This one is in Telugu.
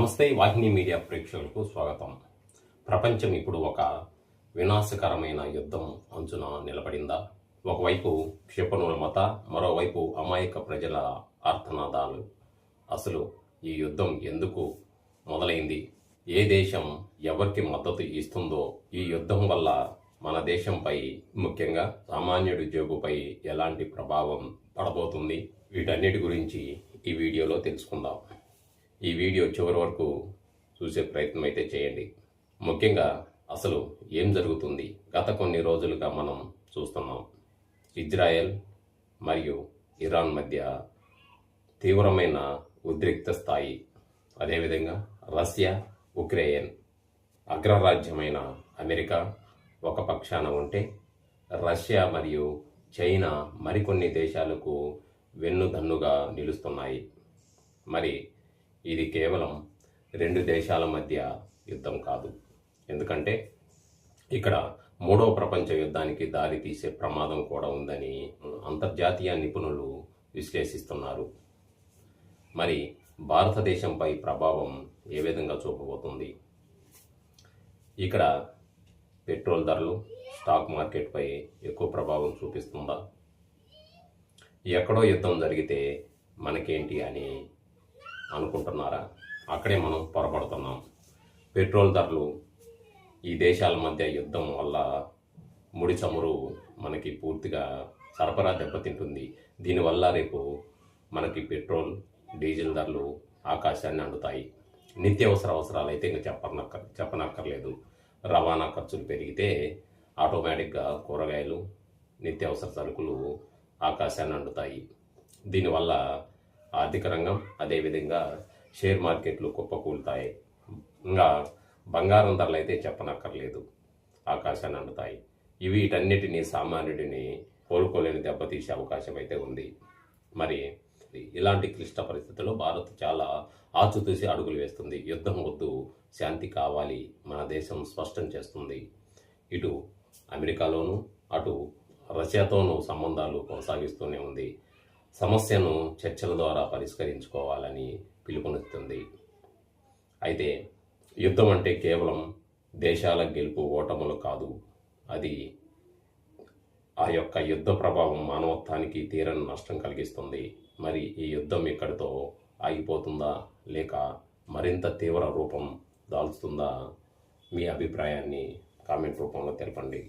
నమస్తే వాహిని మీడియా ప్రేక్షకులకు స్వాగతం. ప్రపంచం ఇప్పుడు ఒక వినాశకరమైన యుద్ధం అంచున నిలబడిందా? ఒకవైపు క్షిపణుల మరోవైపు అమాయక ప్రజల ఆర్తనాదాలు. అసలు ఈ యుద్ధం ఎందుకు మొదలైంది? ఏ దేశం ఎవరికి మద్దతు ఇస్తుందో? ఈ యుద్ధం వల్ల మన దేశంపై, ముఖ్యంగా సామాన్యుడి జేబుపై ఎలాంటి ప్రభావం పడబోతుంది? వీటన్నిటి గురించి ఈ వీడియోలో తెలుసుకుందాం. ఈ వీడియో చివరి వరకు చూసే ప్రయత్నం అయితే చేయండి. ముఖ్యంగా అసలు ఏం జరుగుతుంది? గత కొన్ని రోజులుగా మనం చూస్తున్నాం, ఇజ్రాయెల్ మరియు ఇరాన్ మధ్య తీవ్రమైన ఉద్రిక్త స్థాయి. అదేవిధంగా రష్యా, ఉక్రెయిన్, అగ్రరాజ్యమైన అమెరికా ఒక పక్షాన ఉంటే, రష్యా మరియు చైనా మరికొన్ని దేశాలకు వెన్నుదన్నుగా నిలుస్తున్నాయి. మరి ఇది కేవలం రెండు దేశాల మధ్య యుద్ధం కాదు. ఎందుకంటే ఇక్కడ మూడవ ప్రపంచ యుద్ధానికి దారి తీసే ప్రమాదం కూడా ఉందని అంతర్జాతీయ నిపుణులు విశ్లేషిస్తున్నారు. మరి భారతదేశంపై ప్రభావం ఏ విధంగా చూపబోతుంది? ఇక్కడ పెట్రోల్ ధరలు స్టాక్ మార్కెట్పై ఎక్కువ ప్రభావం చూపిస్తుందా? ఎక్కడో యుద్ధం జరిగితే మనకేంటి అని అనుకుంటున్నారా? అక్కడే మనం పొరపడుతున్నాం. పెట్రోల్ ధరలు, ఈ దేశాల మధ్య యుద్ధం వల్ల ముడి చమురు మనకి పూర్తిగా సరఫరా దెబ్బతింటుంది. దీనివల్ల రేపు మనకి పెట్రోల్, డీజిల్ ధరలు ఆకాశాన్ని అంటుతాయి. నిత్యావసర అవసరాలు అయితే ఇంకా చెప్పనక్కర్లేదు. రవాణా ఖర్చులు పెరిగితే ఆటోమేటిక్గా కూరగాయలు, నిత్యావసర సరుకులు ఆకాశాన్ని అంటుతాయి. దీనివల్ల ఆర్థిక రంగం, అదేవిధంగా షేర్ మార్కెట్లు కుప్పకూలుతాయి. ఇంకా బంగారం ధరలు అయితే చెప్పనక్కర్లేదు, ఆకాశాన్ని అంటుతాయి. వీటన్నిటినీ సామాన్యుడిని కోలుకోలేని దెబ్బతీసే అవకాశం అయితే ఉంది. మరి ఇలాంటి క్లిష్ట పరిస్థితుల్లో భారత్ చాలా ఆచితూచి అడుగులు వేస్తుంది. యుద్ధం వద్దు, శాంతి కావాలి, మన దేశం స్పష్టం చేస్తుంది. ఇటు అమెరికాలోనూ అటు రష్యాతోనూ సంబంధాలు కొనసాగిస్తూనే ఉంది. సమస్యను చర్చల ద్వారా పరిష్కరించుకోవాలని పిలుపునిస్తుంది. అయితే యుద్ధం అంటే కేవలం దేశాల గెలుపు ఓటములు కాదు. అది ఆ యొక్క యుద్ధ ప్రభావం మానవత్వానికి తీరని నష్టం కలిగిస్తుంది. మరి ఈ యుద్ధం ఇక్కడితో ఆగిపోతుందా, లేక మరింత తీవ్ర రూపం దాల్చుతుందా? మీ అభిప్రాయాన్ని కామెంట్ రూపంలో తెలపండి.